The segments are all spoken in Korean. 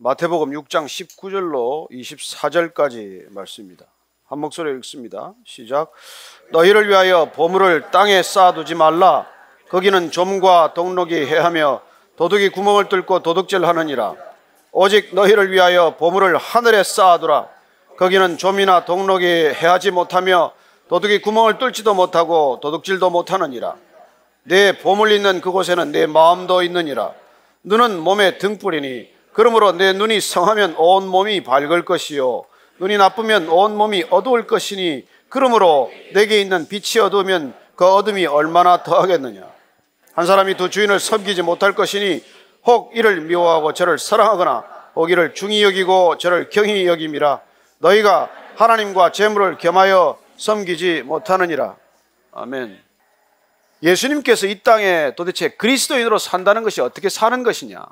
마태복음 6장 19절로 24절까지 말씀입니다. 한 목소리로 읽습니다. 시작. 너희를 위하여 보물을 땅에 쌓아두지 말라. 거기는 좀과 동록이 해하며 도둑이 구멍을 뚫고 도둑질하느니라. 오직 너희를 위하여 보물을 하늘에 쌓아두라. 거기는 좀이나 동록이 해하지 못하며 도둑이 구멍을 뚫지도 못하고 도둑질도 못하느니라. 내 보물 있는 그곳에는 내 마음도 있느니라. 눈은 몸의 등불이니 그러므로 내 눈이 성하면 온 몸이 밝을 것이요 눈이 나쁘면 온 몸이 어두울 것이니 그러므로 내게 있는 빛이 어두우면 그 어둠이 얼마나 더하겠느냐. 한 사람이 두 주인을 섬기지 못할 것이니 혹 이를 미워하고 저를 사랑하거나 혹 이를 중히 여기고 저를 경히 여김이라. 너희가 하나님과 재물을 겸하여 섬기지 못하느니라. 아멘. 예수님께서 이 땅에 도대체 그리스도인으로 산다는 것이 어떻게 사는 것이냐,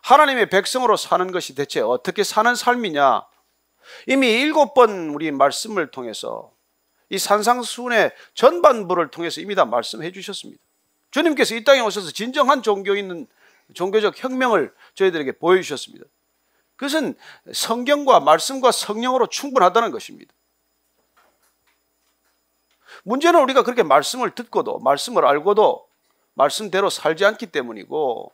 하나님의 백성으로 사는 것이 대체 어떻게 사는 삶이냐, 이미 7번 우리 말씀을 통해서 이 산상수훈의 전반부를 통해서 이미 다 말씀해 주셨습니다. 주님께서 이 땅에 오셔서 진정한 종교적 혁명을 저희들에게 보여주셨습니다. 그것은 성경과 말씀과 성령으로 충분하다는 것입니다. 문제는 우리가 그렇게 말씀을 듣고도 말씀을 알고도 말씀대로 살지 않기 때문이고,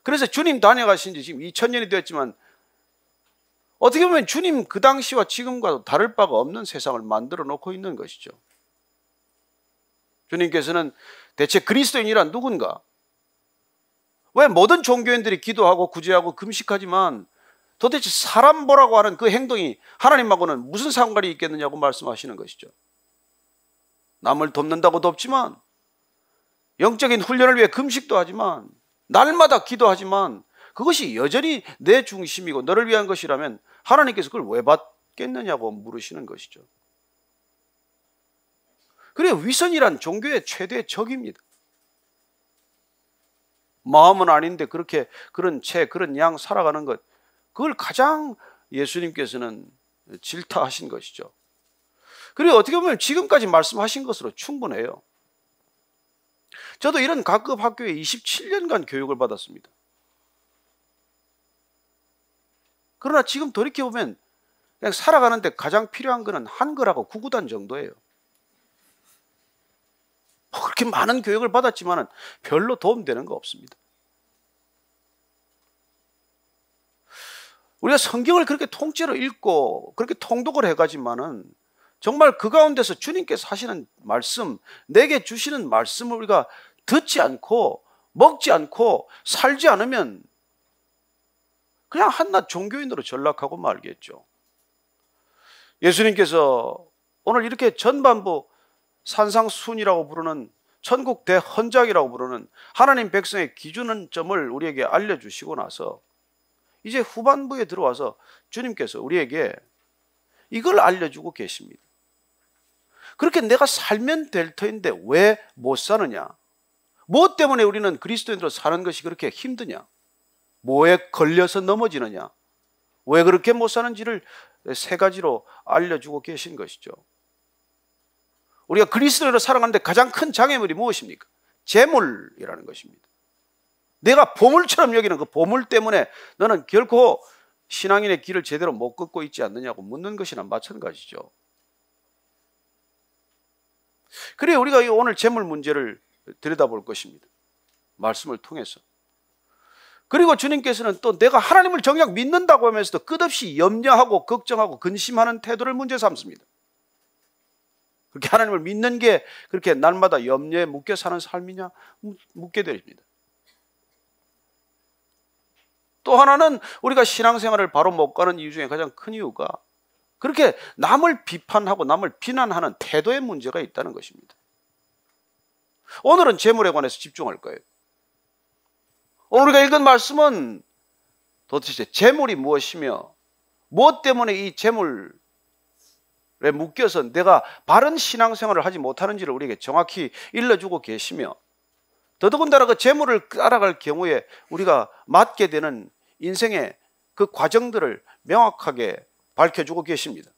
그래서 주님 다녀가신 지 지금 2000년이 되었지만 어떻게 보면 주님 그 당시와 지금과도 다를 바가 없는 세상을 만들어 놓고 있는 것이죠. 주님께서는 대체 그리스도인이란 누군가? 왜 모든 종교인들이 기도하고 구제하고 금식하지만 도대체 사람 보라고 하는 그 행동이 하나님하고는 무슨 상관이 있겠느냐고 말씀하시는 것이죠. 남을 돕는다고 돕지만, 영적인 훈련을 위해 금식도 하지만, 날마다 기도하지만 그것이 여전히 내 중심이고 너를 위한 것이라면 하나님께서 그걸 왜 받겠느냐고 물으시는 것이죠. 그래요, 위선이란 종교의 최대 적입니다. 마음은 아닌데 그렇게 그런 양 살아가는 것, 그걸 가장 예수님께서는 질타하신 것이죠. 그리고 어떻게 보면 지금까지 말씀하신 것으로 충분해요. 저도 이런 각급 학교에 27년간 교육을 받았습니다. 그러나 지금 돌이켜보면 그냥 살아가는데 가장 필요한 것은 한글하고 구구단 정도예요. 그렇게 많은 교육을 받았지만 별로 도움되는 거 없습니다. 우리가 성경을 그렇게 통째로 읽고 그렇게 통독을 해가지만은 정말 그 가운데서 주님께서 하시는 말씀, 내게 주시는 말씀을 우리가 듣지 않고 먹지 않고 살지 않으면 그냥 한낱 종교인으로 전락하고 말겠죠. 예수님께서 오늘 이렇게 전반부 산상수훈이라고 부르는, 천국 대헌장이라고 부르는 하나님 백성의 기준점을 우리에게 알려주시고 나서 이제 후반부에 들어와서 주님께서 우리에게 이걸 알려주고 계십니다. 그렇게 내가 살면 될 터인데 왜 못 사느냐? 무엇 때문에 우리는 그리스도인으로 사는 것이 그렇게 힘드냐? 뭐에 걸려서 넘어지느냐? 왜 그렇게 못 사는지를 3가지로 알려주고 계신 것이죠. 우리가 그리스도인으로 살아가는데 가장 큰 장애물이 무엇입니까? 재물이라는 것입니다. 내가 보물처럼 여기는 그 보물 때문에 너는 결코 신앙인의 길을 제대로 못 걷고 있지 않느냐고 묻는 것이나 마찬가지죠. 그래 우리가 오늘 재물 문제를 들여다볼 것입니다. 말씀을 통해서. 그리고 주님께서는 또 내가 하나님을 정작 믿는다고 하면서도 끝없이 염려하고 걱정하고 근심하는 태도를 문제 삼습니다. 그렇게 하나님을 믿는 게 그렇게 날마다 염려에 묶여 사는 삶이냐? 묻게 됩니다. 또 하나는 우리가 신앙생활을 바로 못 가는 이유 중에 가장 큰 이유가 그렇게 남을 비판하고 남을 비난하는 태도의 문제가 있다는 것입니다. 오늘은 재물에 관해서 집중할 거예요. 오늘 우리가 읽은 말씀은 도대체 재물이 무엇이며 무엇 때문에 이 재물에 묶여서 내가 바른 신앙생활을 하지 못하는지를 우리에게 정확히 일러주고 계시며, 더더군다나 그 재물을 따라갈 경우에 우리가 맞게 되는 인생의 그 과정들을 명확하게 밝혀주고 계십니다.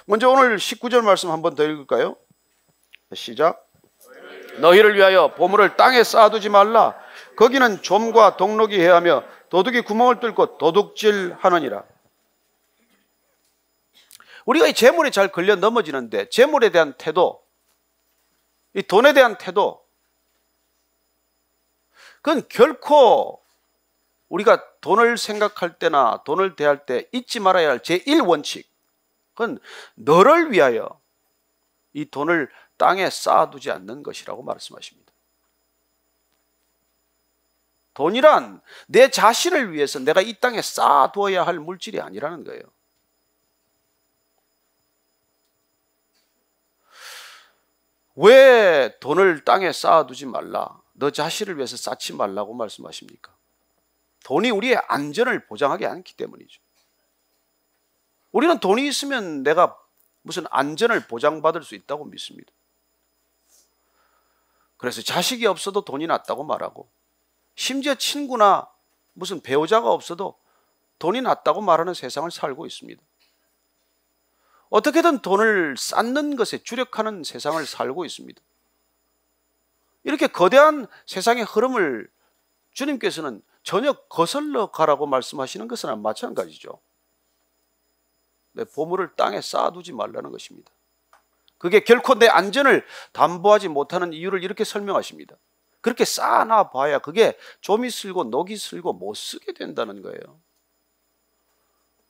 먼저 오늘 19절 말씀 한 번 더 읽을까요? 시작. 너희를 위하여 보물을 땅에 쌓아두지 말라. 거기는 좀과 동록이 해하며 도둑이 구멍을 뚫고 도둑질하느니라. 우리가 이 재물에 잘 걸려 넘어지는데 재물에 대한 태도, 이 돈에 대한 태도, 그건 결코 우리가 돈을 생각할 때나 돈을 대할 때 잊지 말아야 할 제1원칙, 그건 너를 위하여 이 돈을 땅에 쌓아두지 않는 것이라고 말씀하십니다. 돈이란 내 자신을 위해서 내가 이 땅에 쌓아두어야 할 물질이 아니라는 거예요. 왜 돈을 땅에 쌓아두지 말라, 너 자신을 위해서 쌓지 말라고 말씀하십니까? 돈이 우리의 안전을 보장하지 않기 때문이죠. 우리는 돈이 있으면 내가 무슨 안전을 보장받을 수 있다고 믿습니다. 그래서 자식이 없어도 돈이 낫다고 말하고, 심지어 친구나 무슨 배우자가 없어도 돈이 낫다고 말하는 세상을 살고 있습니다. 어떻게든 돈을 쌓는 것에 주력하는 세상을 살고 있습니다. 이렇게 거대한 세상의 흐름을 주님께서는 전혀 거슬러 가라고 말씀하시는 것은 마찬가지죠. 내 보물을 땅에 쌓아두지 말라는 것입니다. 그게 결코 내 안전을 담보하지 못하는 이유를 이렇게 설명하십니다. 그렇게 쌓아놔 봐야 그게 좀이 슬고 녹이 슬고 못 쓰게 된다는 거예요.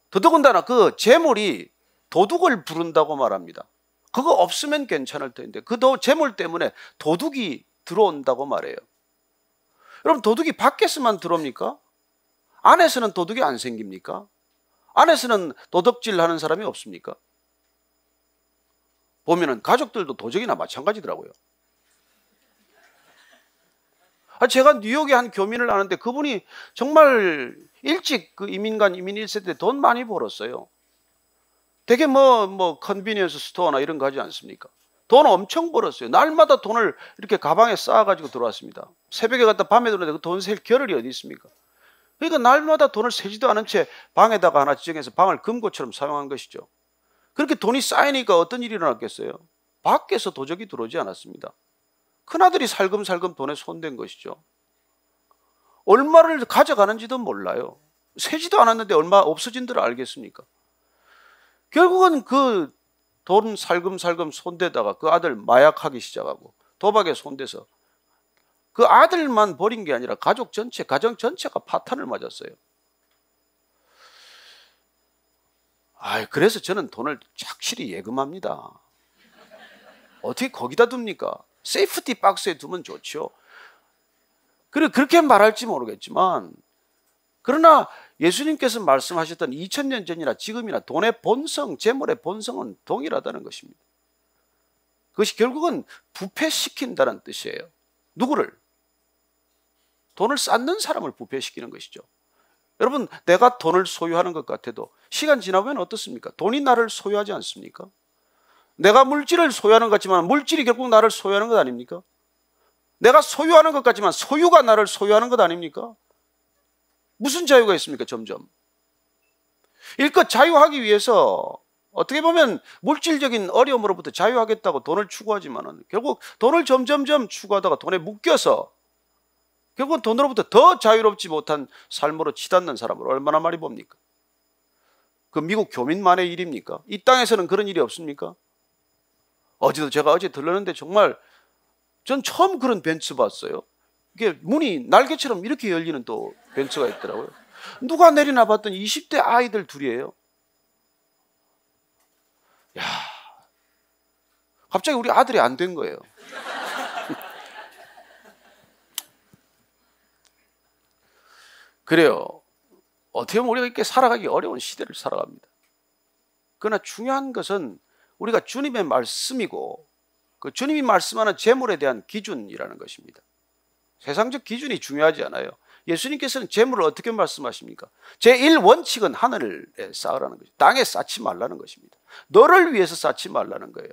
더더군다나 그 재물이 도둑을 부른다고 말합니다. 그거 없으면 괜찮을 텐데 그 재물 때문에 도둑이 들어온다고 말해요. 여러분, 도둑이 밖에서만 들어옵니까? 안에서는 도둑이 안 생깁니까? 안에서는 도둑질 하는 사람이 없습니까? 보면은 가족들도 도적이나 마찬가지더라고요. 제가 뉴욕에 한 교민을 아는데 그분이 정말 일찍 그 이민 1세대 때 돈 많이 벌었어요. 되게 컨비니언스 스토어나 이런 거 하지 않습니까? 돈 엄청 벌었어요. 날마다 돈을 이렇게 가방에 쌓아가지고 들어왔습니다. 새벽에 갔다 밤에 들어오는데 그 돈 셀 겨를이 어디 있습니까? 그러니까 날마다 돈을 세지도 않은 채 방에다가 하나 지정해서 방을 금고처럼 사용한 것이죠. 그렇게 돈이 쌓이니까 어떤 일이 일어났겠어요? 밖에서 도적이 들어오지 않았습니다. 큰아들이 살금살금 돈에 손댄 것이죠. 얼마를 가져가는지도 몰라요. 세지도 않았는데 얼마 없어진 줄 알겠습니까? 결국은 그 돈 살금살금 손대다가 그 아들 마약하기 시작하고 도박에 손대서 그 아들만 버린 게 아니라 가족 전체, 가정 전체가 파탄을 맞았어요. 그래서 저는 돈을 착실히 예금합니다. 어떻게 거기다 둡니까? 세이프티 박스에 두면 좋죠. 그렇게 말할지 모르겠지만, 그러나 예수님께서 말씀하셨던 2000년 전이나 지금이나 돈의 본성, 재물의 본성은 동일하다는 것입니다. 그것이 결국은 부패시킨다는 뜻이에요. 누구를? 돈을 쌓는 사람을 부패시키는 것이죠. 여러분, 내가 돈을 소유하는 것 같아도 시간 지나면 어떻습니까? 돈이 나를 소유하지 않습니까? 내가 물질을 소유하는 것 같지만 물질이 결국 나를 소유하는 것 아닙니까? 내가 소유하는 것 같지만 소유가 나를 소유하는 것 아닙니까? 무슨 자유가 있습니까? 점점 일껏 자유하기 위해서 어떻게 보면 물질적인 어려움으로부터 자유하겠다고 돈을 추구하지만 결국 돈을 점점점 추구하다가 돈에 묶여서 결국은 돈으로부터 더 자유롭지 못한 삶으로 치닫는 사람을 얼마나 많이 봅니까? 그 미국 교민만의 일입니까? 이 땅에서는 그런 일이 없습니까? 제가 어제 들렀는데 정말 전 처음 그런 벤츠 봤어요. 이게 문이 날개처럼 이렇게 열리는 또 벤츠가 있더라고요. 누가 내리나 봤더니 20대 아이들 둘이에요. 야, 갑자기 우리 아들이 안 된 거예요. 그래요. 어떻게 보면 우리가 이렇게 살아가기 어려운 시대를 살아갑니다. 그러나 중요한 것은 우리가 주님의 말씀이고 그 주님이 말씀하는 재물에 대한 기준이라는 것입니다. 세상적 기준이 중요하지 않아요. 예수님께서는 재물을 어떻게 말씀하십니까? 제1원칙은 하늘에 쌓으라는 것이죠. 땅에 쌓지 말라는 것입니다. 너를 위해서 쌓지 말라는 거예요.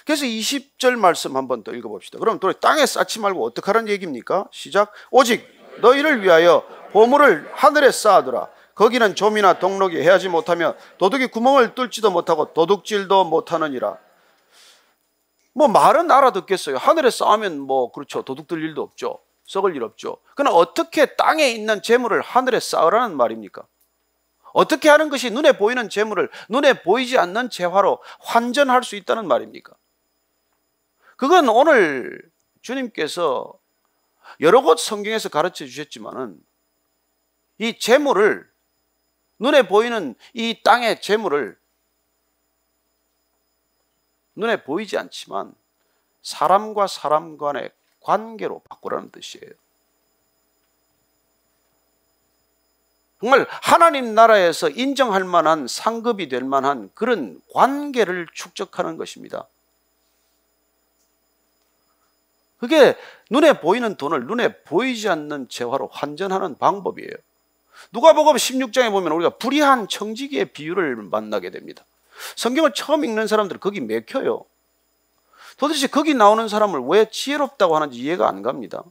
그래서 20절 말씀 한번 더 읽어봅시다. 그럼 또 땅에 쌓지 말고 어떡하라는 얘기입니까? 시작. 오직 너희를 위하여 보물을 하늘에 쌓아두라. 거기는 좀이나 동록이 해하지 못하며 도둑이 구멍을 뚫지도 못하고 도둑질도 못하느니라. 말은 알아듣겠어요. 하늘에 쌓으면 그렇죠. 도둑 들 일도 없죠. 썩을 일 없죠. 그러나 어떻게 땅에 있는 재물을 하늘에 쌓으라는 말입니까? 어떻게 하는 것이 눈에 보이는 재물을 눈에 보이지 않는 재화로 환전할 수 있다는 말입니까? 그건 오늘 주님께서 여러 곳 성경에서 가르쳐 주셨지만은 이 재물을, 눈에 보이는 이 땅의 재물을 눈에 보이지 않지만 사람과 사람 간의 관계로 바꾸라는 뜻이에요. 정말 하나님 나라에서 인정할 만한, 상급이 될 만한 그런 관계를 축적하는 것입니다. 그게 눈에 보이는 돈을 눈에 보이지 않는 재화로 환전하는 방법이에요. 누가복음 16장에 보면 우리가 불의한 청지기의 비유를 만나게 됩니다. 성경을 처음 읽는 사람들은 거기 맥혀요. 도대체 거기 나오는 사람을 왜 지혜롭다고 하는지 이해가 안 갑니다.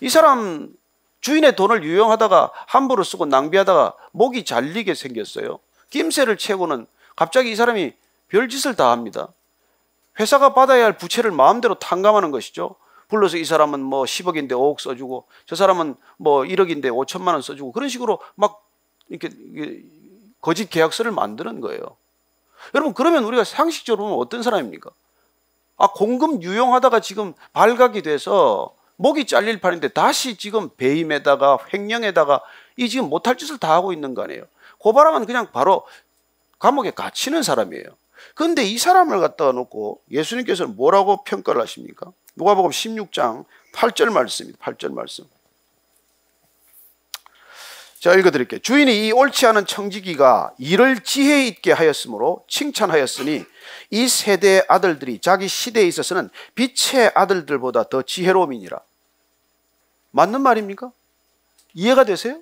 이 사람 주인의 돈을 유용하다가 함부로 쓰고 낭비하다가 목이 잘리게 생겼어요. 낌새를 채고는 갑자기 이 사람이 별짓을 다 합니다. 회사가 받아야 할 부채를 마음대로 탕감하는 것이죠. 불러서 이 사람은 뭐 10억인데 5억 써주고, 저 사람은 뭐 1억인데 5천만 원 써주고, 그런 식으로 막 이렇게 거짓 계약서를 만드는 거예요. 여러분, 그러면 우리가 상식적으로 보면 어떤 사람입니까? 공금 유용하다가 지금 발각이 돼서 목이 잘릴 판인데 다시 지금 배임에다가 횡령에다가 이 지금 못할 짓을 다 하고 있는 거 아니에요. 고발하면 그냥 바로 감옥에 갇히는 사람이에요. 그런데 이 사람을 갖다가 놓고 예수님께서는 뭐라고 평가를 하십니까? 누가복음 16장 8절 말씀입니다. 8절 말씀. 제가 읽어드릴게요. 주인이 이 옳지 않은 청지기가 일을 지혜 있게 하였으므로 칭찬하였으니 이 세대의 아들들이 자기 시대에 있어서는 빛의 아들들보다 더 지혜로움이니라. 맞는 말입니까? 이해가 되세요?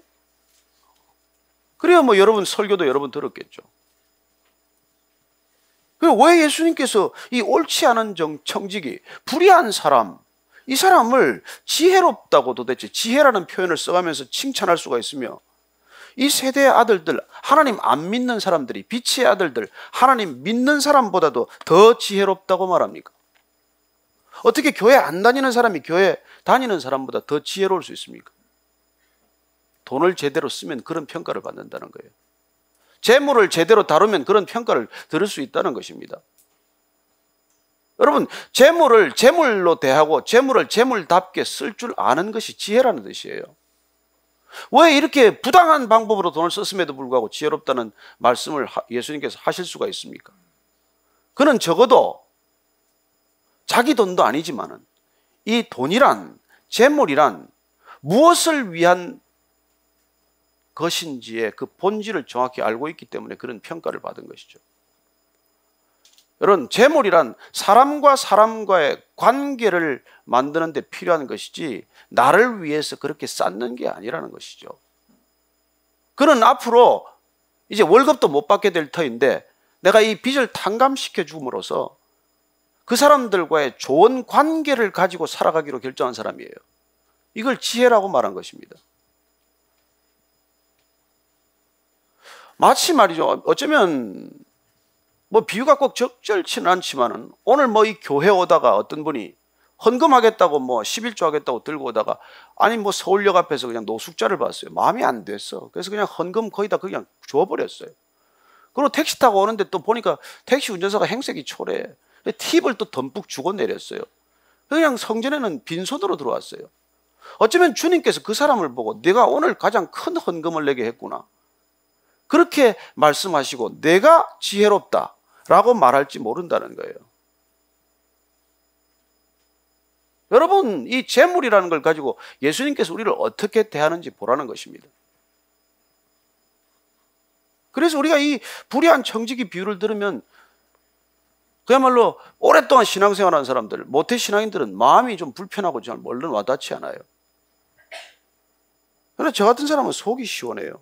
그래야 뭐 여러분 설교도 여러 번 들었겠죠. 그리고 왜 예수님께서 이 옳지 않은 청지기, 불의한 사람, 이 사람을 지혜롭다고 도대체 지혜라는 표현을 써가면서 칭찬할 수가 있으며, 이 세대의 아들들, 하나님 안 믿는 사람들이, 빛의 아들들, 하나님 믿는 사람보다도 더 지혜롭다고 말합니까? 어떻게 교회 안 다니는 사람이 교회 다니는 사람보다 더 지혜로울 수 있습니까? 돈을 제대로 쓰면 그런 평가를 받는다는 거예요. 재물을 제대로 다루면 그런 평가를 들을 수 있다는 것입니다. 여러분, 재물을 재물로 대하고 재물을 재물답게 쓸 줄 아는 것이 지혜라는 뜻이에요. 왜 이렇게 부당한 방법으로 돈을 썼음에도 불구하고 지혜롭다는 말씀을 예수님께서 하실 수가 있습니까? 그는 적어도 자기 돈도 아니지만은 이 돈이란, 재물이란 무엇을 위한 것인지의 그 본질을 정확히 알고 있기 때문에 그런 평가를 받은 것이죠. 여러분, 재물이란 사람과 사람과의 관계를 만드는 데 필요한 것이지 나를 위해서 그렇게 쌓는 게 아니라는 것이죠. 그는 앞으로 이제 월급도 못 받게 될 터인데 내가 이 빚을 탕감시켜 줌으로써 그 사람들과의 좋은 관계를 가지고 살아가기로 결정한 사람이에요. 이걸 지혜라고 말한 것입니다. 마치 말이죠, 어쩌면 뭐 비유가 꼭 적절치는 않지만은 오늘 뭐 이 교회 오다가 어떤 분이 헌금하겠다고 뭐 11조 하겠다고 들고 오다가 아니 뭐 서울역 앞에서 그냥 노숙자를 봤어요. 마음이 안 됐어. 그래서 그냥 헌금 거의 다 그냥 줘버렸어요. 그리고 택시 타고 오는데 또 보니까 택시 운전사가 행색이 초래해. 팁을 또 듬뿍 주고 내렸어요. 그냥 성전에는 빈손으로 들어왔어요. 어쩌면 주님께서 그 사람을 보고 내가 오늘 가장 큰 헌금을 내게 했구나, 그렇게 말씀하시고 내가 지혜롭다라고 말할지 모른다는 거예요. 여러분, 이 재물이라는 걸 가지고 예수님께서 우리를 어떻게 대하는지 보라는 것입니다. 그래서 우리가 이 불의한 청지기 비유를 들으면 그야말로 오랫동안 신앙생활하는 사람들, 모태 신앙인들은 마음이 좀 불편하고 잘 얼른 와닿지 않아요. 그러나 저 같은 사람은 속이 시원해요.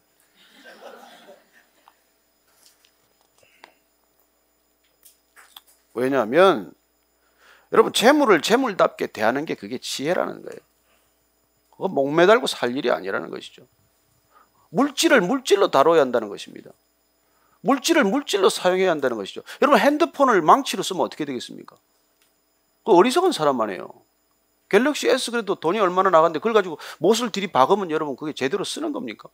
왜냐하면 여러분, 재물을 재물답게 대하는 게 그게 지혜라는 거예요. 그거 목매달고 살 일이 아니라는 것이죠. 물질을 물질로 다뤄야 한다는 것입니다. 물질을 물질로 사용해야 한다는 것이죠. 여러분, 핸드폰을 망치로 쓰면 어떻게 되겠습니까? 그 어리석은 사람만 해요. 갤럭시 S 그래도 돈이 얼마나 나갔는데 그걸 가지고 못을 들이박으면 여러분 그게 제대로 쓰는 겁니까?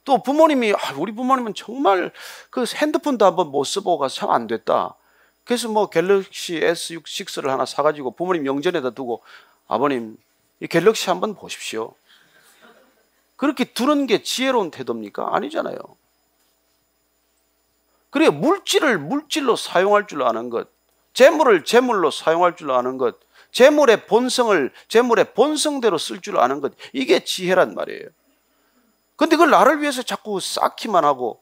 또 부모님이 우리 부모님은 정말 그 핸드폰도 한번 못 써보고 가서 참 안 됐다. 그래서 뭐 갤럭시 S6를 하나 사가지고 부모님 영전에다 두고 아버님 이 갤럭시 한번 보십시오. 그렇게 두는 게 지혜로운 태도입니까? 아니잖아요. 그래 물질을 물질로 사용할 줄 아는 것, 재물을 재물로 사용할 줄 아는 것, 재물의 본성을 재물의 본성대로 쓸 줄 아는 것, 이게 지혜란 말이에요. 근데 그걸 나를 위해서 자꾸 쌓기만 하고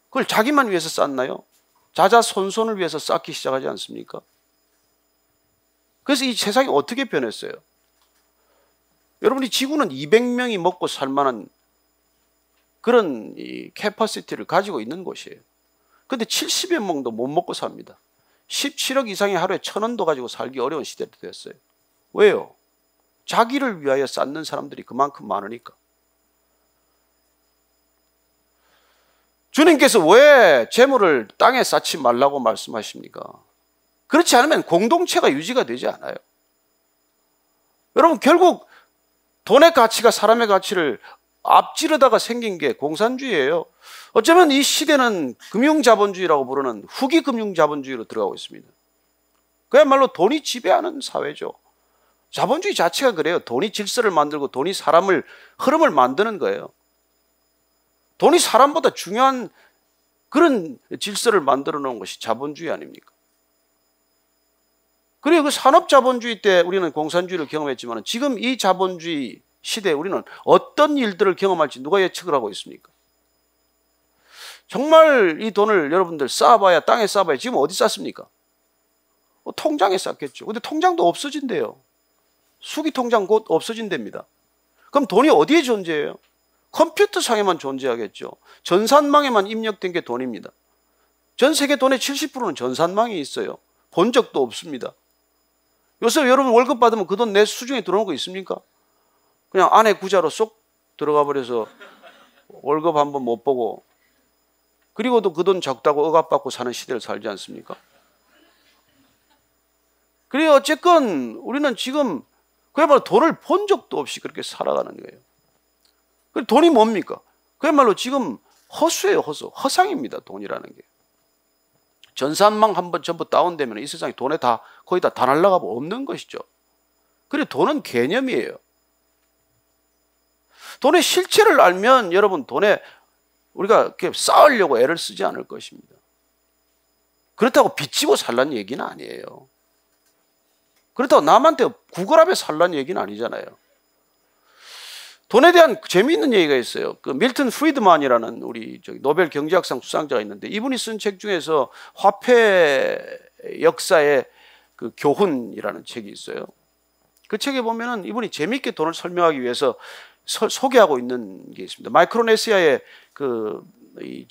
그걸 자기만 위해서 쌓나요? 자자손손을 위해서 쌓기 시작하지 않습니까? 그래서 이 세상이 어떻게 변했어요? 여러분이 지구는 200명이 먹고 살 만한 그런 이 캐퍼시티를 가지고 있는 곳이에요. 근데 70여 명도 못 먹고 삽니다. 17억 이상의 하루에 1,000원도 가지고 살기 어려운 시대가 됐어요. 왜요? 자기를 위하여 쌓는 사람들이 그만큼 많으니까. 주님께서 왜 재물을 땅에 쌓지 말라고 말씀하십니까? 그렇지 않으면 공동체가 유지가 되지 않아요. 여러분 결국 돈의 가치가 사람의 가치를 앞지르다가 생긴 게 공산주의예요. 어쩌면 이 시대는 금융자본주의라고 부르는 후기 금융자본주의로 들어가고 있습니다. 그야말로 돈이 지배하는 사회죠. 자본주의 자체가 그래요. 돈이 질서를 만들고 돈이 사람을 흐름을 만드는 거예요. 돈이 사람보다 중요한 그런 질서를 만들어 놓은 것이 자본주의 아닙니까? 그리고 그 산업자본주의 때 우리는 공산주의를 경험했지만 지금 이 자본주의 시대에 우리는 어떤 일들을 경험할지 누가 예측을 하고 있습니까? 정말 이 돈을 여러분들 쌓아봐야 땅에 쌓아봐야 지금 어디 쌓습니까? 통장에 쌓겠죠. 근데 통장도 없어진대요. 수기통장 곧 없어진답니다. 그럼 돈이 어디에 존재해요? 컴퓨터상에만 존재하겠죠. 전산망에만 입력된 게 돈입니다. 전 세계 돈의 70%는 전산망에 있어요. 본 적도 없습니다. 요새 여러분 월급 받으면 그 돈 내 수중에 들어오는 거 있습니까? 그냥 안에 구자로 쏙 들어가 버려서 월급 한번 못 보고 그리고도 그 돈 적다고 억압받고 사는 시대를 살지 않습니까? 그래요. 어쨌건 우리는 지금 그야말로 돈을 본 적도 없이 그렇게 살아가는 거예요. 돈이 뭡니까? 그야말로 지금 허수예요. 허수. 허상입니다. 돈이라는 게. 전산망 한번 전부 다운되면 이 세상에 돈에 다 거의 다 날아가고 없는 것이죠. 그리고 돈은 개념이에요. 돈의 실체를 알면 여러분 돈에 우리가 이렇게 쌓으려고 애를 쓰지 않을 것입니다. 그렇다고 빚지고 살라는 얘기는 아니에요. 그렇다고 남한테 구걸하며 살라는 얘기는 아니잖아요. 돈에 대한 재미있는 얘기가 있어요. 그 밀턴 프리드만이라는 우리 노벨 경제학상 수상자가 있는데 이분이 쓴 책 중에서 화폐 역사의 그 교훈이라는 책이 있어요. 그 책에 보면은 이분이 재미있게 돈을 설명하기 위해서 소개하고 있는 게 있습니다. 마이크로네시아의 이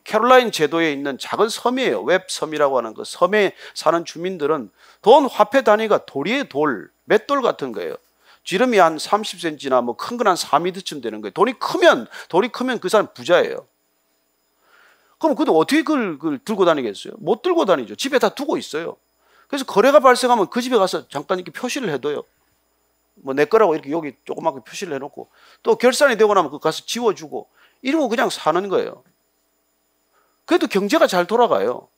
캐롤라인 제도에 있는 작은 섬이에요. 웹섬이라고 하는 그 섬에 사는 주민들은 돈 화폐 단위가 돌이의 돌, 맷돌 같은 거예요. 지름이 한 30cm나 뭐 큰 건 한 4m쯤 되는 거예요. 돌이 크면 그 사람 부자예요. 그럼 그도 어떻게 그걸 들고 다니겠어요? 못 들고 다니죠. 집에 다 두고 있어요. 그래서 거래가 발생하면 그 집에 가서 잠깐 이렇게 표시를 해둬요. 뭐 내 거라고 이렇게 여기 조그맣게 표시를 해놓고 또 결산이 되고 나면 그 가서 지워주고 이러고 그냥 사는 거예요. 그래도 경제가 잘 돌아가요.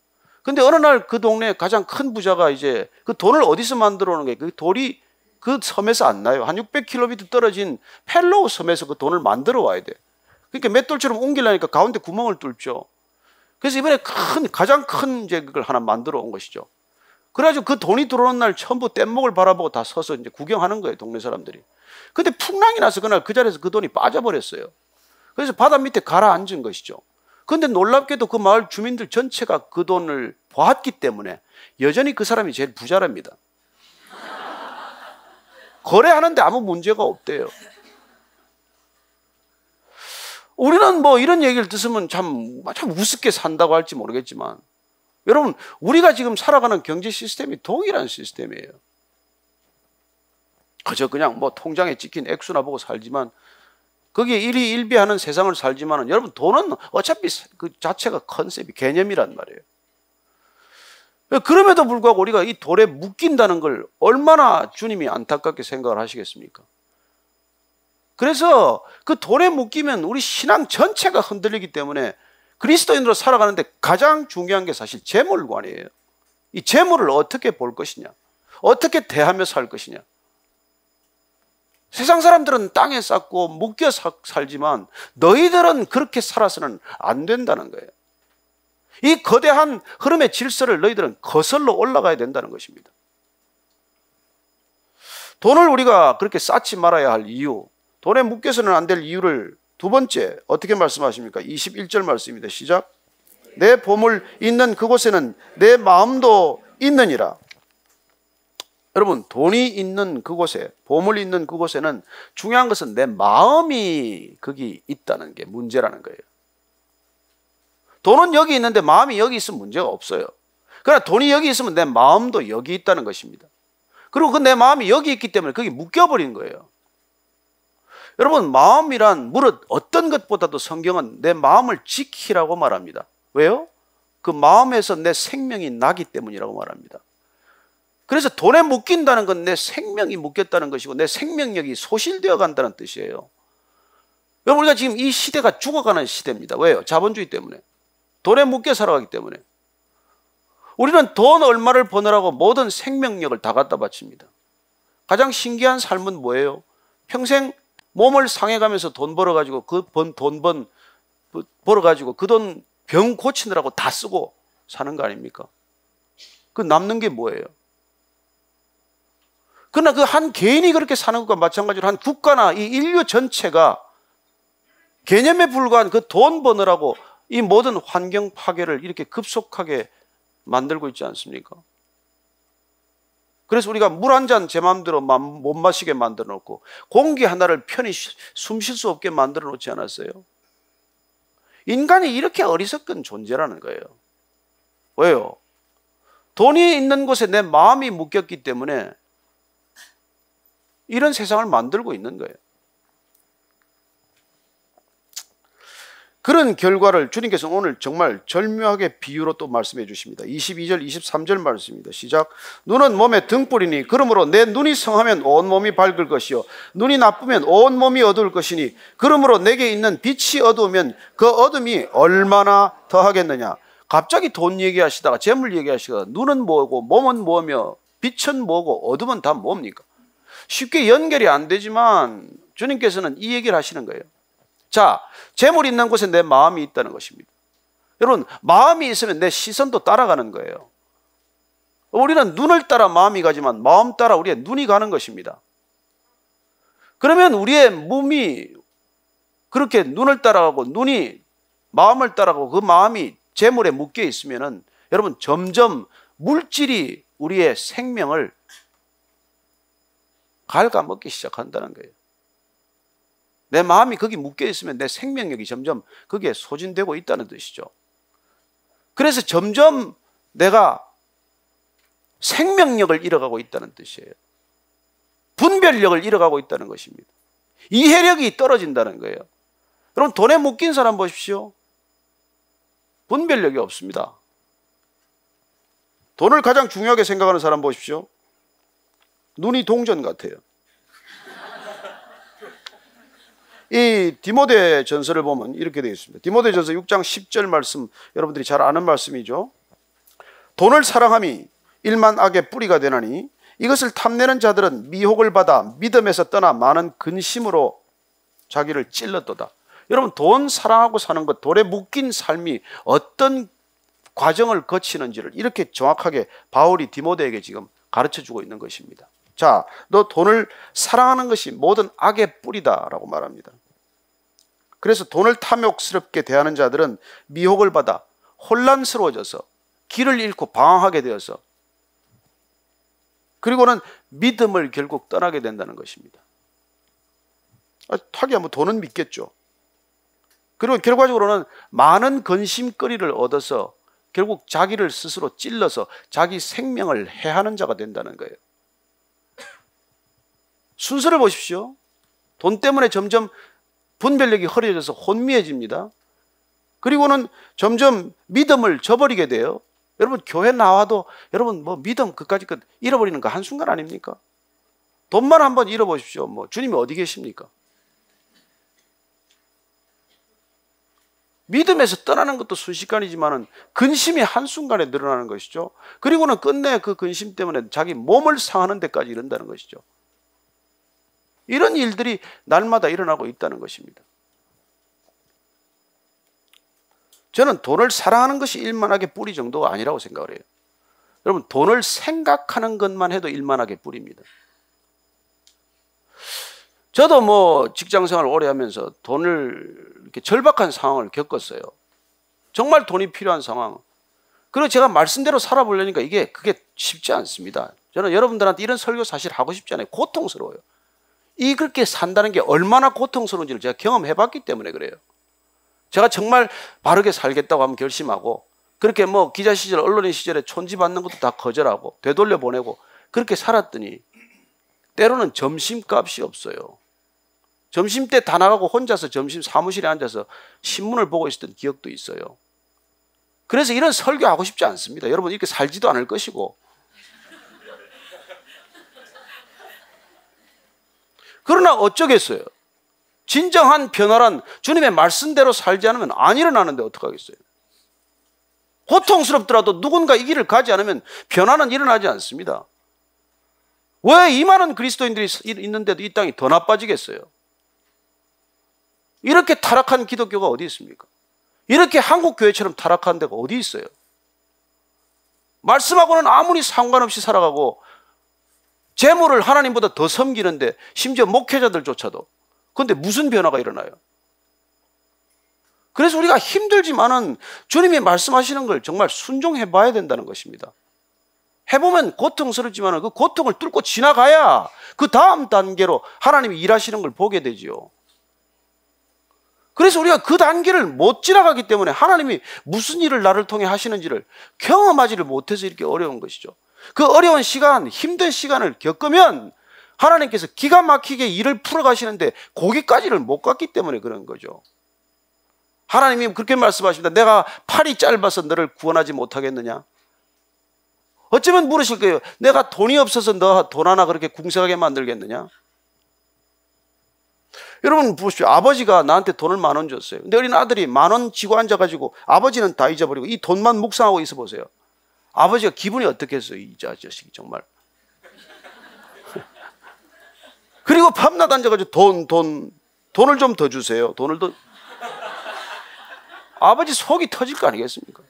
근데 어느 날 그 동네 가장 큰 부자가 이제 그 돈을 어디서 만들어 오는 거예요? 그 돌이 그 섬에서 안 나요. 한 600km 떨어진 펠로우 섬에서 그 돈을 만들어 와야 돼. 그러니까 맷돌처럼 옮기려니까 가운데 구멍을 뚫죠. 그래서 이번에 가장 큰 이제 그걸 하나 만들어 온 것이죠. 그래가지고 그 돈이 들어오는 날 전부 뗏목을 바라보고 다 서서 이제 구경하는 거예요, 동네 사람들이. 근데 풍랑이 나서 그날 그 자리에서 그 돈이 빠져버렸어요. 그래서 바다 밑에 가라앉은 것이죠. 근데 놀랍게도 그 마을 주민들 전체가 그 돈을 보았기 때문에 여전히 그 사람이 제일 부자랍니다. 거래하는데 아무 문제가 없대요. 우리는 뭐 이런 얘기를 듣으면 참 우습게 산다고 할지 모르겠지만 여러분 우리가 지금 살아가는 경제 시스템이 동일한 시스템이에요. 그저 그냥 뭐 통장에 찍힌 액수나 보고 살지만 거기에 일희일비하는 세상을 살지만 여러분 돈은 어차피 그 자체가 컨셉이 개념이란 말이에요. 그럼에도 불구하고 우리가 이 돌에 묶인다는 걸 얼마나 주님이 안타깝게 생각을 하시겠습니까? 그래서 그 돌에 묶이면 우리 신앙 전체가 흔들리기 때문에 그리스도인으로 살아가는데 가장 중요한 게 사실 재물관이에요. 이 재물을 어떻게 볼 것이냐, 어떻게 대하며 살 것이냐. 세상 사람들은 땅에 쌓고 묶여 살지만 너희들은 그렇게 살아서는 안 된다는 거예요. 이 거대한 흐름의 질서를 너희들은 거슬러 올라가야 된다는 것입니다. 돈을 우리가 그렇게 쌓지 말아야 할 이유, 돈에 묶여서는 안 될 이유를 두 번째 어떻게 말씀하십니까? 21절 말씀입니다. 시작. 내 보물 있는 그곳에는 내 마음도 있느니라. 여러분, 돈이 있는 그곳에, 보물이 있는 그곳에는 중요한 것은 내 마음이 거기 있다는 게 문제라는 거예요. 돈은 여기 있는데 마음이 여기 있으면 문제가 없어요. 그러나 돈이 여기 있으면 내 마음도 여기 있다는 것입니다. 그리고 그 내 마음이 여기 있기 때문에 거기 묶여버린 거예요. 여러분, 마음이란 무릇 어떤 것보다도 성경은 내 마음을 지키라고 말합니다. 왜요? 그 마음에서 내 생명이 나기 때문이라고 말합니다. 그래서 돈에 묶인다는 건 내 생명이 묶였다는 것이고 내 생명력이 소실되어 간다는 뜻이에요. 여러분, 우리가 지금 이 시대가 죽어가는 시대입니다. 왜요? 자본주의 때문에. 돈에 묶여 살아가기 때문에. 우리는 돈 얼마를 버느라고 모든 생명력을 다 갖다 바칩니다. 가장 신기한 삶은 뭐예요? 평생 몸을 상해가면서 돈 벌어가지고 벌어가지고 그 돈 병 고치느라고 다 쓰고 사는 거 아닙니까? 그 남는 게 뭐예요? 그러나 그 한 개인이 그렇게 사는 것과 마찬가지로 한 국가나 이 인류 전체가 개념에 불과한 그 돈 버느라고 이 모든 환경 파괴를 이렇게 급속하게 만들고 있지 않습니까? 그래서 우리가 물 한 잔 제 마음대로 못 마시게 만들어 놓고 공기 하나를 편히 숨 쉴 수 없게 만들어 놓지 않았어요? 인간이 이렇게 어리석은 존재라는 거예요. 왜요? 돈이 있는 곳에 내 마음이 묶였기 때문에 이런 세상을 만들고 있는 거예요. 그런 결과를 주님께서 오늘 정말 절묘하게 비유로 또 말씀해 주십니다. 22절, 23절 말씀입니다. 시작. 눈은 몸의 등불이니 그러므로 내 눈이 성하면 온몸이 밝을 것이요 눈이 나쁘면 온몸이 어두울 것이니 그러므로 내게 있는 빛이 어두우면 그 어둠이 얼마나 더하겠느냐. 갑자기 돈 얘기하시다가 재물 얘기하시다가 눈은 뭐고 몸은 뭐며 빛은 뭐고 어둠은 다 뭡니까? 쉽게 연결이 안 되지만 주님께서는 이 얘기를 하시는 거예요. 자, 재물이 있는 곳에 내 마음이 있다는 것입니다. 여러분, 마음이 있으면 내 시선도 따라가는 거예요. 우리는 눈을 따라 마음이 가지만 마음 따라 우리의 눈이 가는 것입니다. 그러면 우리의 몸이 그렇게 눈을 따라가고 눈이 마음을 따라가고 그 마음이 재물에 묶여 있으면은 여러분 점점 물질이 우리의 생명을 갉아먹기 시작한다는 거예요. 내 마음이 거기 묶여 있으면 내 생명력이 점점 거기에 소진되고 있다는 뜻이죠. 그래서 점점 내가 생명력을 잃어가고 있다는 뜻이에요. 분별력을 잃어가고 있다는 것입니다. 이해력이 떨어진다는 거예요. 여러분, 돈에 묶인 사람 보십시오. 분별력이 없습니다. 돈을 가장 중요하게 생각하는 사람 보십시오. 눈이 동전 같아요. 이 디모데 전서를 보면 이렇게 되어 있습니다. 디모데 전서 6장 10절 말씀, 여러분들이 잘 아는 말씀이죠. 돈을 사랑함이 일만 악의 뿌리가 되나니 이것을 탐내는 자들은 미혹을 받아 믿음에서 떠나 많은 근심으로 자기를 찔렀도다. 여러분, 돈 사랑하고 사는 것, 돈에 묶인 삶이 어떤 과정을 거치는지를 이렇게 정확하게 바울이 디모데에게 지금 가르쳐주고 있는 것입니다. 자, 너 돈을 사랑하는 것이 모든 악의 뿌리다라고 말합니다. 그래서 돈을 탐욕스럽게 대하는 자들은 미혹을 받아 혼란스러워져서 길을 잃고 방황하게 되어서 그리고는 믿음을 결국 떠나게 된다는 것입니다. 하기야 뭐 돈은 믿겠죠. 그리고 결과적으로는 많은 근심거리를 얻어서 결국 자기를 스스로 찔러서 자기 생명을 해하는 자가 된다는 거예요. 순서를 보십시오. 돈 때문에 점점 분별력이 흐려져서 혼미해집니다. 그리고는 점점 믿음을 저버리게 돼요. 여러분 교회 나와도 여러분 뭐 믿음 그까지 잃어버리는 거 한순간 아닙니까? 돈만 한번 잃어보십시오. 뭐 주님이 어디 계십니까? 믿음에서 떠나는 것도 순식간이지만은 근심이 한순간에 늘어나는 것이죠. 그리고는 끝내 그 근심 때문에 자기 몸을 상하는 데까지 이른다는 것이죠. 이런 일들이 날마다 일어나고 있다는 것입니다. 저는 돈을 사랑하는 것이 일만하게 뿌리 정도가 아니라고 생각을 해요. 여러분 돈을 생각하는 것만 해도 일만하게 뿌립니다. 저도 뭐 직장생활 오래 하면서 돈을 이렇게 절박한 상황을 겪었어요. 정말 돈이 필요한 상황. 그리고 제가 말씀대로 살아보려니까 그게 쉽지 않습니다. 저는 여러분들한테 이런 설교 사실 하고 싶지 않아요. 고통스러워요. 그렇게 산다는 게 얼마나 고통스러운지를 제가 경험해봤기 때문에 그래요. 제가 정말 바르게 살겠다고 하면 결심하고 그렇게 뭐 기자 시절, 언론인 시절에 촌지 받는 것도 다 거절하고 되돌려 보내고 그렇게 살았더니 때로는 점심값이 없어요. 점심때 다 나가고 혼자서 점심 사무실에 앉아서 신문을 보고 있었던 기억도 있어요. 그래서 이런 설교하고 싶지 않습니다. 여러분 이렇게 살지도 않을 것이고. 그러나 어쩌겠어요. 진정한 변화란 주님의 말씀대로 살지 않으면 안 일어나는데 어떡하겠어요. 고통스럽더라도 누군가 이 길을 가지 않으면 변화는 일어나지 않습니다. 왜 이 많은 그리스도인들이 있는데도 이 땅이 더 나빠지겠어요? 이렇게 타락한 기독교가 어디 있습니까? 이렇게 한국 교회처럼 타락한 데가 어디 있어요? 말씀하고는 아무리 상관없이 살아가고 재물을 하나님보다 더 섬기는데 심지어 목회자들조차도. 그런데 무슨 변화가 일어나요? 그래서 우리가 힘들지만은 주님이 말씀하시는 걸 정말 순종해 봐야 된다는 것입니다. 해보면 고통스럽지만 그 고통을 뚫고 지나가야 그 다음 단계로 하나님이 일하시는 걸 보게 되지요. 그래서 우리가 그 단계를 못 지나가기 때문에 하나님이 무슨 일을 나를 통해 하시는지를 경험하지를 못해서 이렇게 어려운 것이죠. 그 어려운 시간, 힘든 시간을 겪으면 하나님께서 기가 막히게 일을 풀어가시는데 거기까지를 못 갔기 때문에 그런 거죠. 하나님이 그렇게 말씀하십니다. 내가 팔이 짧아서 너를 구원하지 못하겠느냐? 어쩌면 물으실 거예요. 내가 돈이 없어서 너 돈 하나 그렇게 궁색하게 만들겠느냐? 여러분 보십시오. 아버지가 나한테 돈을 10,000원 줬어요. 근데 어린 아들이 10,000원 쥐고 앉아가지고 아버지는 다 잊어버리고 이 돈만 묵상하고 있어 보세요. 아버지가 기분이 어떻겠어요? 이 자식이 정말. 그리고 밤낮 앉아가지고 돈을 좀 더 주세요. 돈을 더. 아버지 속이 터질 거 아니겠습니까?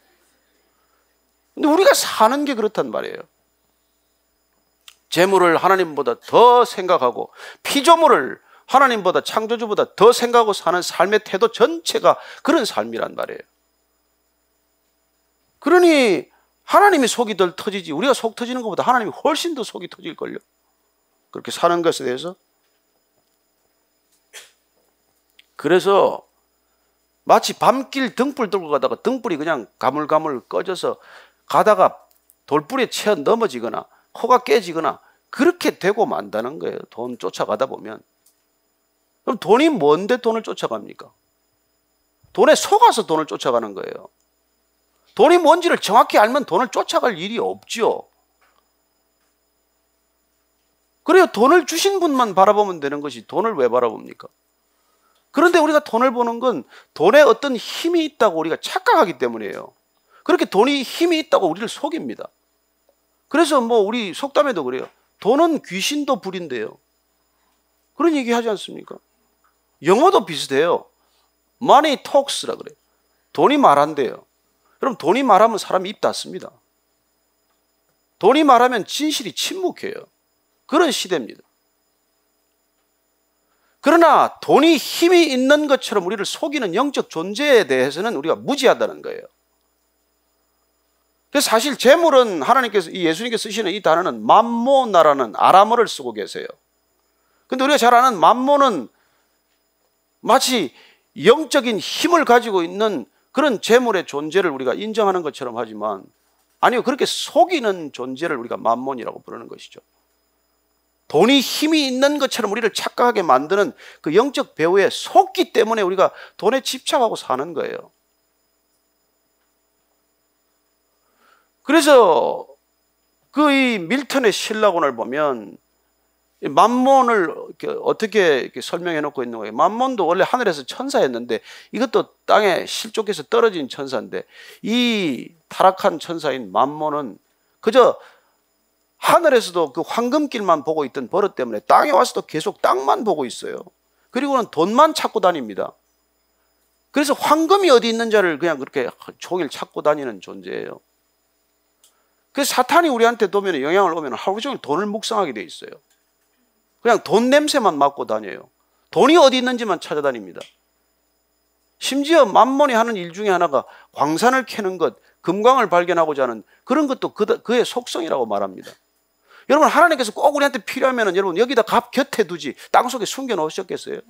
근데 우리가 사는 게 그렇단 말이에요. 재물을 하나님보다 더 생각하고 피조물을 하나님보다 창조주보다 더 생각하고 사는 삶의 태도 전체가 그런 삶이란 말이에요. 그러니 하나님이 속이 덜 터지지 우리가 속 터지는 것보다 하나님이 훨씬 더 속이 터질걸요. 그렇게 사는 것에 대해서. 그래서 마치 밤길 등불 들고 가다가 등불이 그냥 가물가물 꺼져서 가다가 돌뿌리에 치어 넘어지거나 코가 깨지거나 그렇게 되고 만다는 거예요. 돈 쫓아가다 보면. 그럼 돈이 뭔데 돈을 쫓아갑니까? 돈에 속아서 돈을 쫓아가는 거예요. 돈이 뭔지를 정확히 알면 돈을 쫓아갈 일이 없죠. 그래요. 돈을 주신 분만 바라보면 되는 것이 돈을 왜 바라봅니까? 그런데 우리가 돈을 보는 건 돈에 어떤 힘이 있다고 우리가 착각하기 때문이에요. 그렇게 돈이 힘이 있다고 우리를 속입니다. 그래서 뭐 우리 속담에도 그래요. 돈은 귀신도 부린대요. 그런 얘기 하지 않습니까? 영어도 비슷해요. Money talks라 그래요. 돈이 말한대요. 여러분 돈이 말하면 사람이 입 닫습니다. 돈이 말하면 진실이 침묵해요. 그런 시대입니다. 그러나 돈이 힘이 있는 것처럼 우리를 속이는 영적 존재에 대해서는 우리가 무지하다는 거예요. 그래서 사실 재물은 하나님께서 예수님께서 쓰시는 이 단어는 맘모나라는 아람어를 쓰고 계세요. 근데 우리가 잘 아는 맘모는 마치 영적인 힘을 가지고 있는 그런 재물의 존재를 우리가 인정하는 것처럼 하지만 아니요, 그렇게 속이는 존재를 우리가 맘몬이라고 부르는 것이죠. 돈이 힘이 있는 것처럼 우리를 착각하게 만드는 그 영적 배후에 속기 때문에 우리가 돈에 집착하고 사는 거예요. 그래서 그 이 밀턴의 신라곤을 보면 만몬을 어떻게 설명해 놓고 있는 거예요. 만몬도 원래 하늘에서 천사였는데 이것도 땅에 실족해서 떨어진 천사인데 이 타락한 천사인 만몬은 그저 하늘에서도 그 황금길만 보고 있던 버릇 때문에 땅에 와서도 계속 땅만 보고 있어요. 그리고는 돈만 찾고 다닙니다. 그래서 황금이 어디 있는지를 그냥 그렇게 종일 찾고 다니는 존재예요. 그래서 사탄이 우리한테 도면 영향을 오면 하루 종일 돈을 묵상하게 돼 있어요. 그냥 돈 냄새만 맡고 다녀요. 돈이 어디 있는지만 찾아다닙니다. 심지어 만몬이 하는 일 중에 하나가 광산을 캐는 것, 금광을 발견하고자 하는 그런 것도 그의 속성이라고 말합니다. 여러분, 하나님께서 꼭 우리한테 필요하면 여러분 여기다 곁에 두지 땅속에 숨겨 놓으셨겠어요?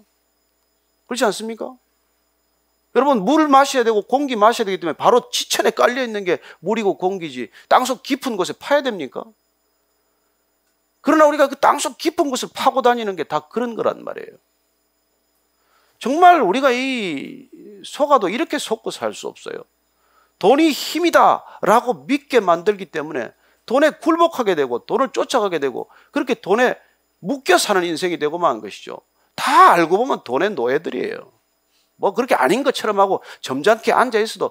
그렇지 않습니까? 여러분, 물을 마셔야 되고 공기 마셔야 되기 때문에 바로 지천에 깔려 있는 게 물이고 공기지 땅속 깊은 곳에 파야 됩니까? 그러나 우리가 그 땅속 깊은 곳을 파고 다니는 게 다 그런 거란 말이에요. 정말 우리가 이 속아도 이렇게 속고 살 수 없어요. 돈이 힘이다 라고 믿게 만들기 때문에 돈에 굴복하게 되고 돈을 쫓아가게 되고 그렇게 돈에 묶여 사는 인생이 되고 만 것이죠. 다 알고 보면 돈의 노예들이에요. 뭐 그렇게 아닌 것처럼 하고 점잖게 앉아 있어도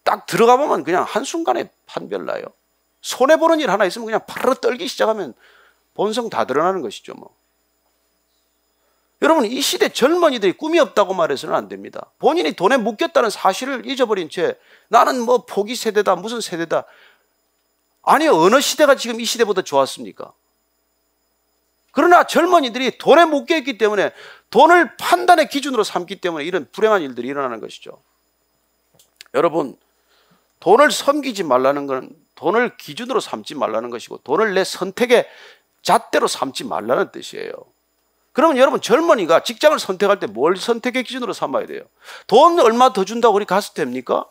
딱 들어가 보면 그냥 한순간에 판별나요. 손해보는 일 하나 있으면 그냥 파르르 떨기 시작하면 본성 다 드러나는 것이죠. 뭐. 여러분, 이 시대 젊은이들이 꿈이 없다고 말해서는 안 됩니다. 본인이 돈에 묶였다는 사실을 잊어버린 채 나는 뭐 포기 세대다 무슨 세대다. 아니, 어느 시대가 지금 이 시대보다 좋았습니까? 그러나 젊은이들이 돈에 묶여있기 때문에 돈을 판단의 기준으로 삼기 때문에 이런 불행한 일들이 일어나는 것이죠. 여러분, 돈을 섬기지 말라는 것은 돈을 기준으로 삼지 말라는 것이고 돈을 내 선택의 잣대로 삼지 말라는 뜻이에요. 그러면 여러분, 젊은이가 직장을 선택할 때 뭘 선택의 기준으로 삼아야 돼요? 돈 얼마 더 준다고 우리 가서 됩니까?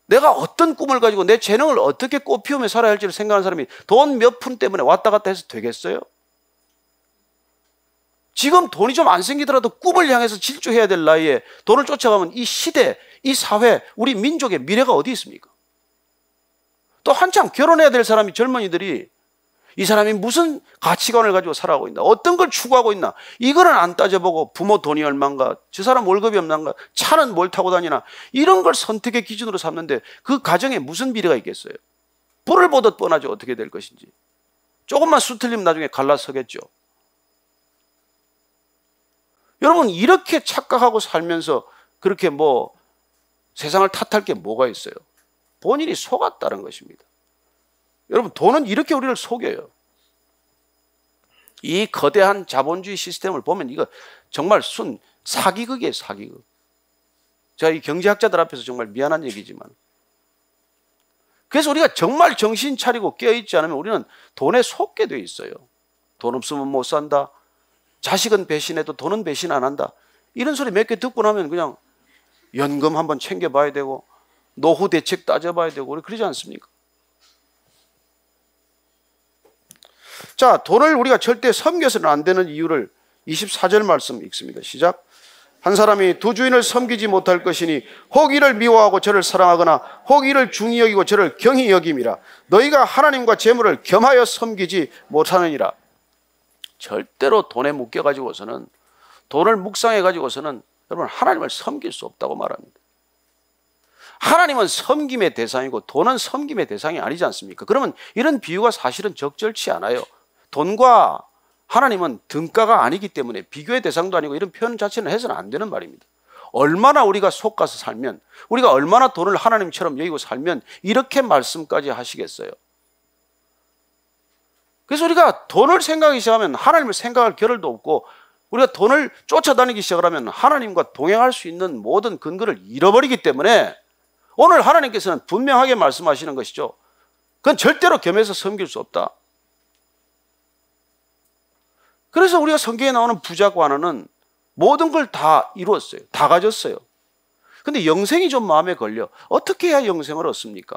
내가 어떤 꿈을 가지고 내 재능을 어떻게 꽃피우며 살아야 할지를 생각하는 사람이 돈 몇 푼 때문에 왔다 갔다 해서 되겠어요? 지금 돈이 좀 안 생기더라도 꿈을 향해서 질주해야 될 나이에 돈을 쫓아가면 이 시대, 이 사회, 우리 민족의 미래가 어디 있습니까? 또 한참 결혼해야 될 사람이 젊은이들이 이 사람이 무슨 가치관을 가지고 살아가고 있나, 어떤 걸 추구하고 있나, 이거는 안 따져보고 부모 돈이 얼마인가, 저 사람 월급이 얼마인가, 차는 뭘 타고 다니나, 이런 걸 선택의 기준으로 삼는데 그 가정에 무슨 미래가 있겠어요? 불을 보듯 뻔하죠. 어떻게 될 것인지. 조금만 수틀리면 나중에 갈라서겠죠. 여러분, 이렇게 착각하고 살면서 그렇게 뭐 세상을 탓할 게 뭐가 있어요? 본인이 속았다는 것입니다. 여러분, 돈은 이렇게 우리를 속여요. 이 거대한 자본주의 시스템을 보면 이거 정말 순 사기극이에요, 사기극. 제가 이 경제학자들 앞에서 정말 미안한 얘기지만. 그래서 우리가 정말 정신 차리고 깨어있지 않으면 우리는 돈에 속게 돼 있어요. 돈 없으면 못 산다. 자식은 배신해도 돈은 배신 안 한다. 이런 소리 몇 개 듣고 나면 그냥 연금 한번 챙겨봐야 되고 노후 대책 따져봐야 되고 우리 그러지 않습니까? 자, 돈을 우리가 절대 섬겨서는 안 되는 이유를 24절 말씀 읽습니다. 시작. 한 사람이 두 주인을 섬기지 못할 것이니 혹 이를 미워하고 저를 사랑하거나 혹 이를 중히 여기고 저를 경히 여김이라. 너희가 하나님과 재물을 겸하여 섬기지 못하느니라. 절대로 돈에 묶여가지고서는, 돈을 묵상해가지고서는 여러분 하나님을 섬길 수 없다고 말합니다. 하나님은 섬김의 대상이고 돈은 섬김의 대상이 아니지 않습니까? 그러면 이런 비유가 사실은 적절치 않아요. 돈과 하나님은 등가가 아니기 때문에 비교의 대상도 아니고 이런 표현 자체는 해서는 안 되는 말입니다. 얼마나 우리가 속가서 살면, 우리가 얼마나 돈을 하나님처럼 여기고 살면 이렇게 말씀까지 하시겠어요? 그래서 우리가 돈을 생각하기 시작하면 하나님을 생각할 겨를도 없고, 우리가 돈을 쫓아다니기 시작하면 하나님과 동행할 수 있는 모든 근거를 잃어버리기 때문에 오늘 하나님께서는 분명하게 말씀하시는 것이죠. 그건 절대로 겸해서 섬길 수 없다. 그래서 우리가 성경에 나오는 부자고 하나는 모든 걸 다 이루었어요. 다 가졌어요. 근데 영생이 좀 마음에 걸려. 어떻게 해야 영생을 얻습니까?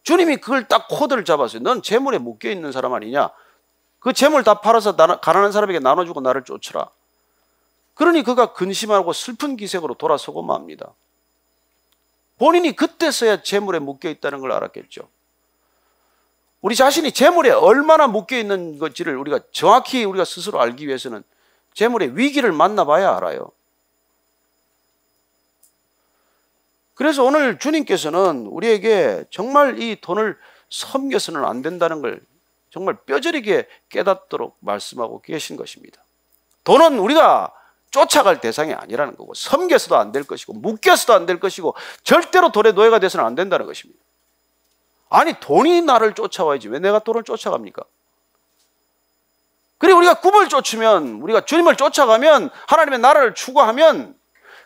주님이 그걸 딱 코드를 잡았어요. 넌 재물에 묶여있는 사람 아니냐? 그 재물 다 팔아서 가난한 사람에게 나눠주고 나를 쫓으라. 그러니 그가 근심하고 슬픈 기색으로 돌아서고 맙니다. 본인이 그때서야 재물에 묶여 있다는 걸 알았겠죠. 우리 자신이 재물에 얼마나 묶여 있는 건지를 우리가 정확히 우리가 스스로 알기 위해서는 재물의 위기를 만나봐야 알아요. 그래서 오늘 주님께서는 우리에게 정말 이 돈을 섬겨서는 안 된다는 걸 정말 뼈저리게 깨닫도록 말씀하고 계신 것입니다. 돈은 우리가 쫓아갈 대상이 아니라는 거고, 섬겨서도 안 될 것이고, 묶여서도 안 될 것이고, 절대로 돈의 노예가 돼서는 안 된다는 것입니다. 아니, 돈이 나를 쫓아와야지 왜 내가 돈을 쫓아갑니까? 그리고 우리가 꿈을 쫓으면, 우리가 주님을 쫓아가면, 하나님의 나라를 추구하면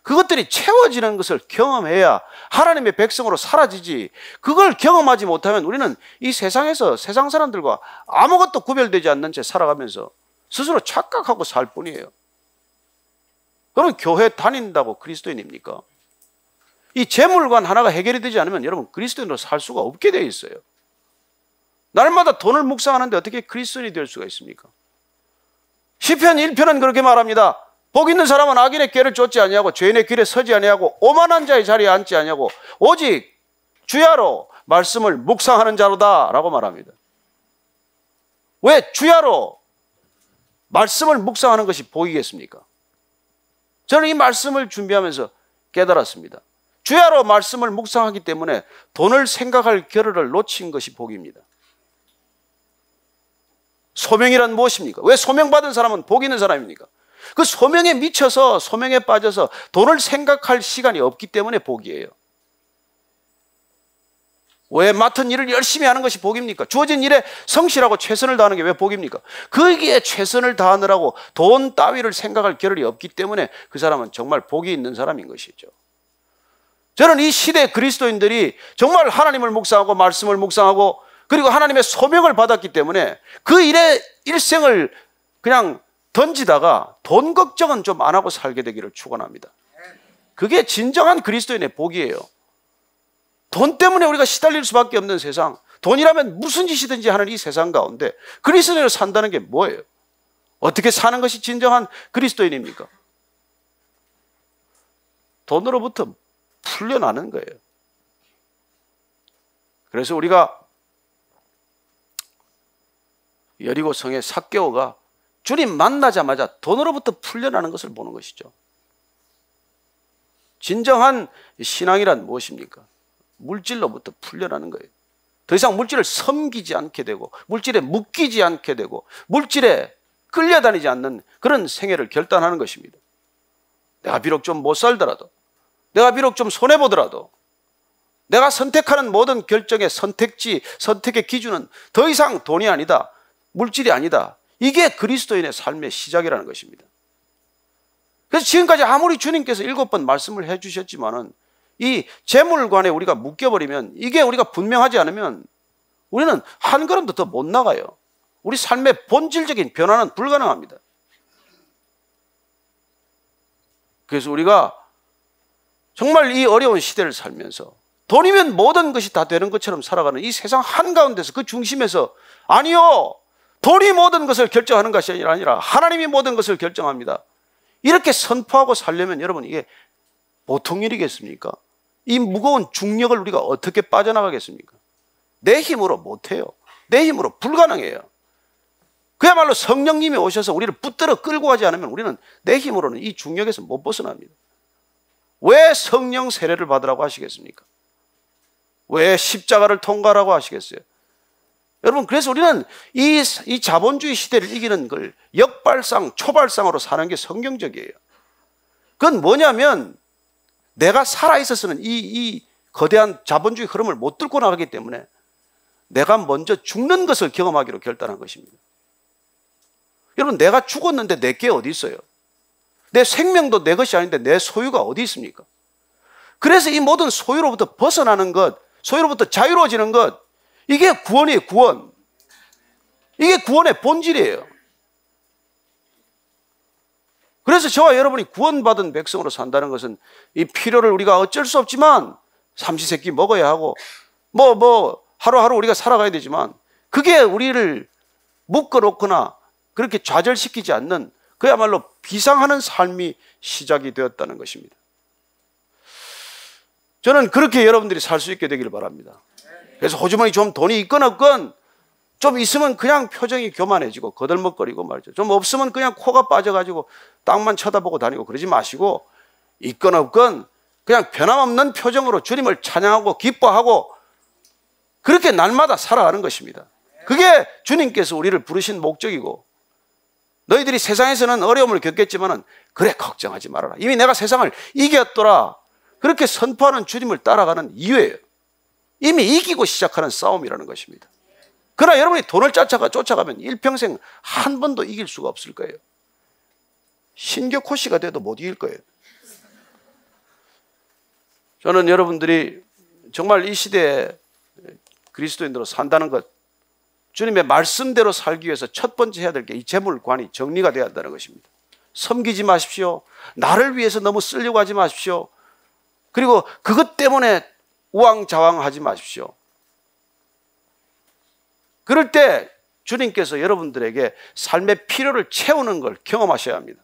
그것들이 채워지는 것을 경험해야 하나님의 백성으로 사라지지, 그걸 경험하지 못하면 우리는 이 세상에서 세상 사람들과 아무것도 구별되지 않는 채 살아가면서 스스로 착각하고 살 뿐이에요. 그러면 교회 다닌다고 그리스도인입니까? 이 재물관 하나가 해결이 되지 않으면 여러분 그리스도인으로 살 수가 없게 되어 있어요. 날마다 돈을 묵상하는데 어떻게 그리스도인이 될 수가 있습니까? 시편 1편은 그렇게 말합니다. 복 있는 사람은 악인의 꾀를 쫓지 아니하고 죄인의 길에 서지 아니하고 오만한 자의 자리에 앉지 아니하고 오직 주야로 말씀을 묵상하는 자로다 라고 말합니다. 왜 주야로 말씀을 묵상하는 것이 복이겠습니까? 저는 이 말씀을 준비하면서 깨달았습니다. 주야로 말씀을 묵상하기 때문에 돈을 생각할 겨를을 놓친 것이 복입니다. 소명이란 무엇입니까? 왜 소명받은 사람은 복 있는 사람입니까? 그 소명에 미쳐서, 소명에 빠져서 돈을 생각할 시간이 없기 때문에 복이에요. 왜 맡은 일을 열심히 하는 것이 복입니까? 주어진 일에 성실하고 최선을 다하는 게 왜 복입니까? 거기에 최선을 다하느라고 돈 따위를 생각할 겨를이 없기 때문에 그 사람은 정말 복이 있는 사람인 것이죠. 저는 이 시대 그리스도인들이 정말 하나님을 묵상하고 말씀을 묵상하고 그리고 하나님의 소명을 받았기 때문에 그 일에 일생을 그냥 던지다가 돈 걱정은 좀 안 하고 살게 되기를 축원합니다. 그게 진정한 그리스도인의 복이에요. 돈 때문에 우리가 시달릴 수밖에 없는 세상, 돈이라면 무슨 짓이든지 하는 이 세상 가운데 그리스도인으로 산다는 게 뭐예요? 어떻게 사는 것이 진정한 그리스도인입니까? 돈으로부터 풀려나는 거예요. 그래서 우리가 여리고 성의 삭개오가 주님 만나자마자 돈으로부터 풀려나는 것을 보는 것이죠. 진정한 신앙이란 무엇입니까? 물질로부터 풀려나는 거예요. 더 이상 물질을 섬기지 않게 되고 물질에 묶이지 않게 되고 물질에 끌려다니지 않는 그런 생애를 결단하는 것입니다. 내가 비록 좀 못 살더라도, 내가 비록 좀 손해보더라도 내가 선택하는 모든 결정의 선택지, 선택의 기준은 더 이상 돈이 아니다, 물질이 아니다. 이게 그리스도인의 삶의 시작이라는 것입니다. 그래서 지금까지 아무리 주님께서 7번 말씀을 해주셨지만은 이 재물관에 우리가 묶여버리면, 이게 우리가 분명하지 않으면 우리는 한 걸음도 더 못 나가요. 우리 삶의 본질적인 변화는 불가능합니다. 그래서 우리가 정말 이 어려운 시대를 살면서 돈이면 모든 것이 다 되는 것처럼 살아가는 이 세상 한가운데서, 그 중심에서, 아니요, 돈이 모든 것을 결정하는 것이 아니라 하나님이 모든 것을 결정합니다, 이렇게 선포하고 살려면 여러분 이게 보통 일이겠습니까? 이 무거운 중력을 우리가 어떻게 빠져나가겠습니까? 내 힘으로 못해요. 내 힘으로 불가능해요. 그야말로 성령님이 오셔서 우리를 붙들어 끌고 가지 않으면 우리는 내 힘으로는 이 중력에서 못 벗어납니다. 왜 성령 세례를 받으라고 하시겠습니까? 왜 십자가를 통과하라고 하시겠어요? 여러분, 그래서 우리는 이 자본주의 시대를 이기는 걸 역발상, 초발상으로 사는 게 성경적이에요. 그건 뭐냐면 내가 살아있어서는 이 거대한 자본주의 흐름을 못 뚫고 나가기 때문에 내가 먼저 죽는 것을 경험하기로 결단한 것입니다. 여러분, 내가 죽었는데 내 게 어디 있어요? 내 생명도 내 것이 아닌데 내 소유가 어디 있습니까? 그래서 이 모든 소유로부터 벗어나는 것, 소유로부터 자유로워지는 것, 이게 구원이에요. 구원. 이게 구원의 본질이에요. 그래서 저와 여러분이 구원받은 백성으로 산다는 것은 이 필요를 우리가 어쩔 수 없지만 삼시세끼 먹어야 하고 하루하루 우리가 살아가야 되지만 그게 우리를 묶어놓거나 그렇게 좌절시키지 않는 그야말로 비상하는 삶이 시작이 되었다는 것입니다. 저는 그렇게 여러분들이 살 수 있게 되기를 바랍니다. 그래서 호주머니 좀 돈이 있건 없건 좀 있으면 그냥 표정이 교만해지고 거들먹거리고 말이죠. 좀 없으면 그냥 코가 빠져가지고 땅만 쳐다보고 다니고 그러지 마시고 있건 없건 그냥 변함없는 표정으로 주님을 찬양하고 기뻐하고 그렇게 날마다 살아가는 것입니다. 그게 주님께서 우리를 부르신 목적이고 너희들이 세상에서는 어려움을 겪겠지만 그래 걱정하지 말아라. 이미 내가 세상을 이겼더라. 그렇게 선포하는 주님을 따라가는 이유예요. 이미 이기고 시작하는 싸움이라는 것입니다. 그러나 여러분이 돈을 쫓아가면 일평생 한 번도 이길 수가 없을 거예요. 신격호 씨가 돼도 못 이길 거예요. 저는 여러분들이 정말 이 시대에 그리스도인으로 산다는 것, 주님의 말씀대로 살기 위해서 첫 번째 해야 될 게 이 재물관이 정리가 되어야 한다는 것입니다. 섬기지 마십시오. 나를 위해서 너무 쓰려고 하지 마십시오. 그리고 그것 때문에 우왕좌왕하지 마십시오. 그럴 때 주님께서 여러분들에게 삶의 필요를 채우는 걸 경험하셔야 합니다.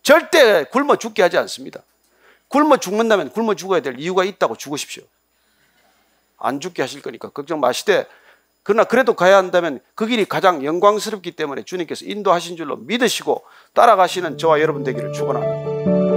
절대 굶어 죽게 하지 않습니다. 굶어 죽는다면 굶어 죽어야 될 이유가 있다고 죽으십시오. 안 죽게 하실 거니까 걱정 마시되, 그러나 그래도 가야 한다면 그 길이 가장 영광스럽기 때문에 주님께서 인도하신 줄로 믿으시고 따라가시는 저와 여러분 되기를 축원합니다.